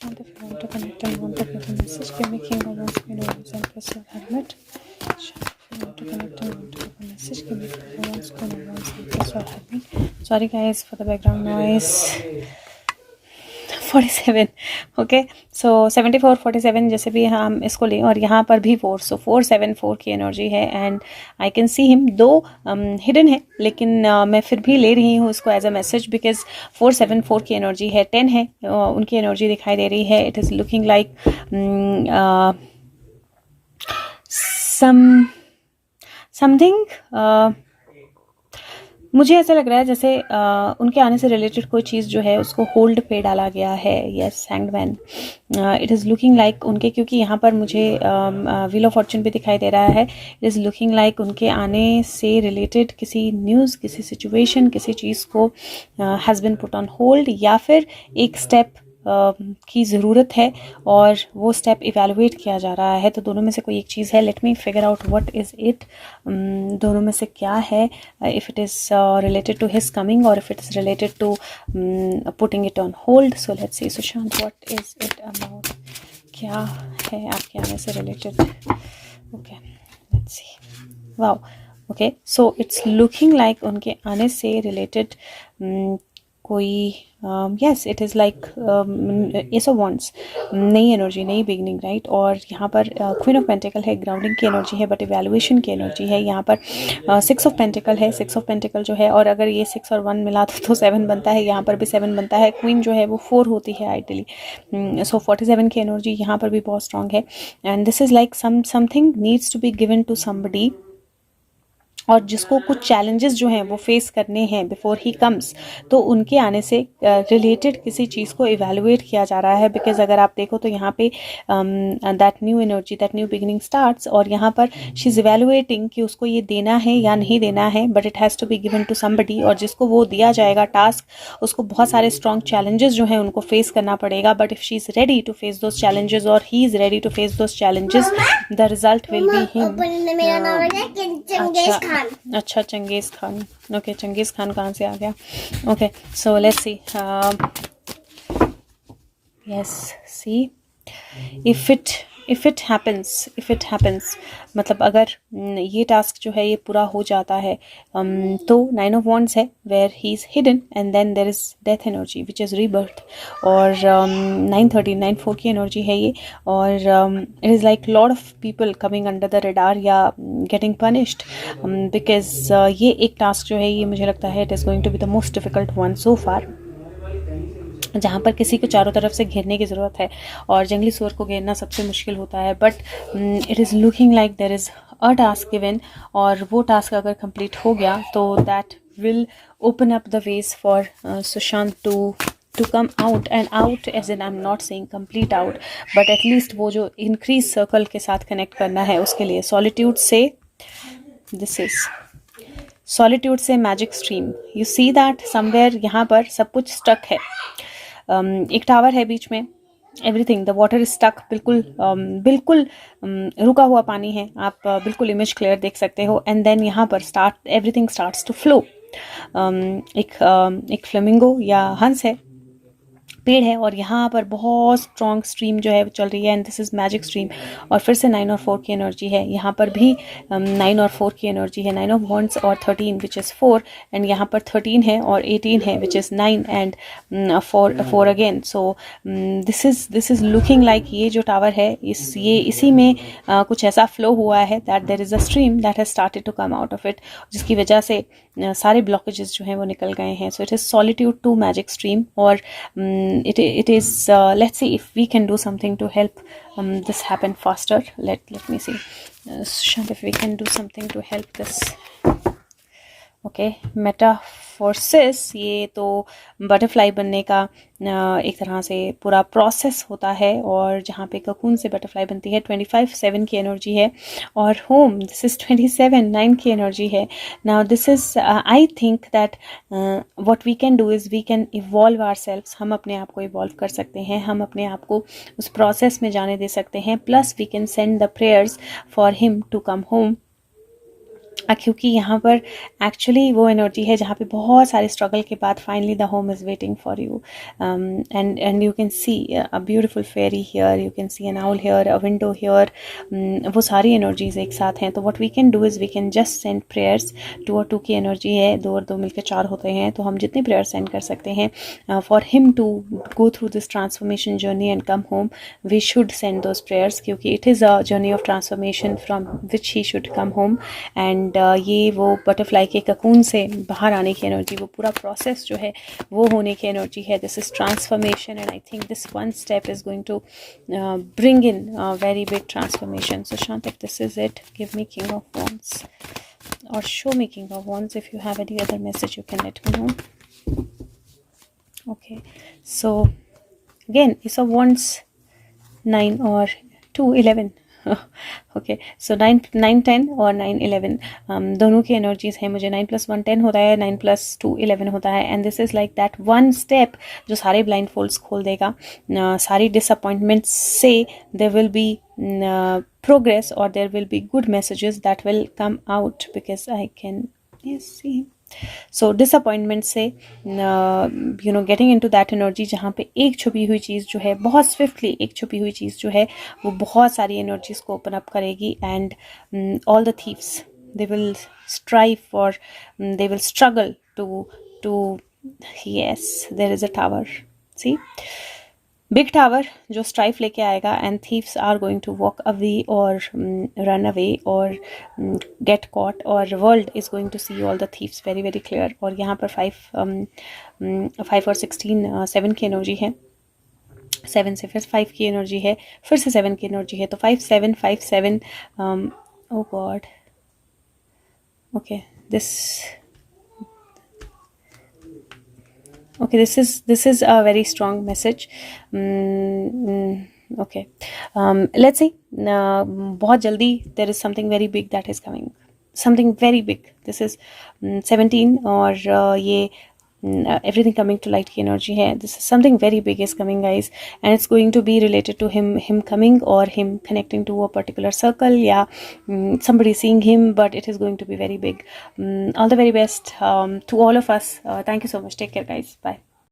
Sushant, if you want to connect and want to give a message, give me King of Wands, Queen of Wands, Empress or Hermit. Sushant, if you want to connect and want to give a message, give me King of Wands, Queen of Wands, Empress or Hermit. Sorry guys for the background noise. 47 okay so 74 47 जैसे भी हम इसको लें और यहाँ पर भी 4 सो 474 की एनर्जी है and I can see him दो हिडन है लेकिन मैं फिर भी ले रही हूँ इसको एज अ मैसेज बिकॉज 474 की एनर्जी है 10 है उनकी एनर्जी दिखाई दे रही है it is looking like something मुझे ऐसा लग रहा है जैसे उनके आने से रिलेटेड कोई चीज़ जो है उसको होल्ड पे डाला गया है yes hanged man it is looking like उनके क्योंकि यहाँ पर मुझे व्हील ऑफ फॉर्चून भी दिखाई दे रहा है इट इज़ लुकिंग लाइक उनके आने से रिलेटेड किसी न्यूज़ किसी सिचुएशन किसी चीज़ को has been put on hold या फिर एक स्टेप की ज़रूरत है और वो स्टेप इवेलुएट किया जा रहा है तो दोनों में से कोई एक चीज़ है let me figure out what is it दोनों में से क्या है if it is related to his coming और if it is related to putting it on hold so let's see Sushant what is it about क्या है आपके आने से related okay let's see wow okay so it's looking like उनके आने से related कोई yes it is like ace of wands नई एनर्जी नई बिगनिंग राइट और यहाँ पर क्वीन ऑफ पेंटिकल है ग्राउंडिंग की एनर्जी है बट इवैल्यूएशन की एनर्जी है यहाँ पर 6 ऑफ पेंटिकल है 6 ऑफ पेंटिकल जो है और अगर ये 6 और 1 मिला तो 7 बनता है यहाँ पर भी 7 बनता है क्वीन जो है वो 4 होती है आइडियली सो 47 की एनर्जी यहाँ पर भी बहुत स्ट्रॉन्ग है and this is like something needs to be given to somebody और जिसको कुछ चैलेंजेस जो हैं वो फेस करने हैं बिफोर ही कम्स तो उनके आने से रिलेटेड किसी चीज़ को इवैल्यूएट किया जा रहा है बिकॉज अगर आप देखो तो यहाँ पे that new energy that new beginning starts और यहाँ पर शी इज़ इवैल्यूएटिंग कि उसको ये देना है या नहीं देना है but it has to be given to somebody और जिसको वो दिया जाएगा टास्क उसको बहुत सारे स्ट्रॉन्ग चैलेंजेस जो हैं उनको फेस करना पड़ेगा but if she is ready to face those challenges और he is ready to face those challenges the result will be him अच्छा Genghis Khan okay Genghis Khan कहाँ से आ गया okay so let's see yes see if it happens मतलब अगर ये task जो है ये पूरा हो जाता है तो 9 ऑफ वॉन्ड्स है where he is hidden and then there is death energy which is rebirth और 9 की एनर्जी है ये और it is like lot of people coming under the radar या गेटिंग पनिश्ड बिकॉज ये एक टास्क जो है ये मुझे लगता है it is going to be the most difficult one so far जहाँ पर किसी को चारों तरफ से घेरने की ज़रूरत है और जंगली सूअर को घेरना सबसे मुश्किल होता है but it is looking like there is a task given और वो टास्क अगर कंप्लीट हो गया तो that will open up the ways for Sushant to come out and out as an I am not saying complete out but at least वो जो increase circle के साथ कनेक्ट करना है उसके लिए सॉलिट्यूड से दिस इज़ सॉलिट्यूड से magic stream you see that somewhere यहाँ पर सब कुछ स्टक है एक टावर है बीच में everything the water is stuck बिल्कुल रुका हुआ पानी है आप बिल्कुल इमेज क्लियर देख सकते हो एंड देन यहाँ पर एवरीथिंग स्टार्ट्स टू फ्लो एक फ्लेमिंगो या हंस है पेड़ है और यहाँ पर बहुत स्ट्रॉन्ग स्ट्रीम जो है वो चल रही है and this is magic stream और फिर से 9 और 4 की एनर्जी है यहाँ पर भी 9 और 4 की एनर्जी है 9 ऑफ वॉन्ड्स और 13 विच इज़ 4 एंड यहाँ पर 13 है और 18 है which is 9 and 4 again so this is looking like ये जो टावर है इसी में कुछ ऐसा फ्लो हुआ है that there is a stream that has started to come out of it जिसकी वजह से सारे ब्लॉकेजेस जो हैं वो निकल गए हैं so it is solitude to magic stream और it is let's see if we can do something to help this happen faster let me see Shant, if we can do something to help this okay metamorphosis ये तो butterfly बनने का एक तरह से पूरा process होता है और जहाँ पे ककून से बटरफ्लाई बनती है 25 की एनर्जी है और होम दिस इज़ 27 9 की एनर्जी है now this is I think that what we can do is we can evolve ourselves हम अपने आप को इवॉल्व कर सकते हैं हम अपने आप को उस प्रोसेस में जाने दे सकते हैं plus we can send the prayers for him to come home क्योंकि यहाँ पर एक्चुअली वो एनर्जी है जहाँ पे बहुत सारे स्ट्रगल के बाद finally the home is waiting for you, and you can see a beautiful fairy here, you can see an owl here, a window here, वो सारी एनर्जीज एक साथ हैं. तो what we can do is we can just send prayers. 2 और 2 की energy है, 2 और 2 मिलकर 4 होते हैं, तो हम जितने प्रेयर सेंड कर सकते हैं for him to go through this transformation journey and come home, we should send those prayers, क्योंकि it is a journey of transformation from which he should come home. And ये वो butterfly के cocoon से बाहर आने की energy, वो पूरा प्रोसेस जो है वो होने की एनर्जी है. This is transformation and I think this one step is going to bring in very big transformation. Sushant, if this is it, give me King of Wands or show me King of Wands. If you have any other message, you can let me know. Okay, so again, Ace of Wands, 9 or 2, 11. Okay, सो 9, 9, 10 और 9, 11 दोनों की energies हैं. मुझे 9 + 1 10 होता है, 9 + 2 11 होता है. And this is like that one step जो सारे ब्लाइंड फोल्ड्स खोल देगा. सारी डिसअपॉइंटमेंट्स से there will be progress, or there will be good messages that will come out, because I can see. So disappointment से getting into that energy जहाँ पे एक छुपी हुई चीज़ जो है बहुत swiftly, एक छुपी हुई चीज़ जो है वो बहुत सारी एनर्जीज को ओपन अप करेगी. And all the thieves, they will strive for, they will struggle to yes, there is a tower, see, big tower जो स्ट्राइफ लेके आएगा. And thieves are going to walk away और run away और get caught, और world is going to see all the thieves very very clear. और यहाँ पर 5 और 16 7 की एनर्जी है. 7 से फिर 5 की एनर्जी है, फिर से 7 की एनर्जी है. तो 5 7 5 7. Oh God, okay, this is a very strong message. Okay, let's see. बहुत जल्दी there is something very big that is coming, something very big. This is 17 और ये everything coming to light की energy है. This is something very big is coming, guys, and it's going to be related to him coming, or him connecting to a particular circle, या somebody seeing him, but it is going to be very big. All the very best to all of us. Thank you so much. Take care, guys. Bye.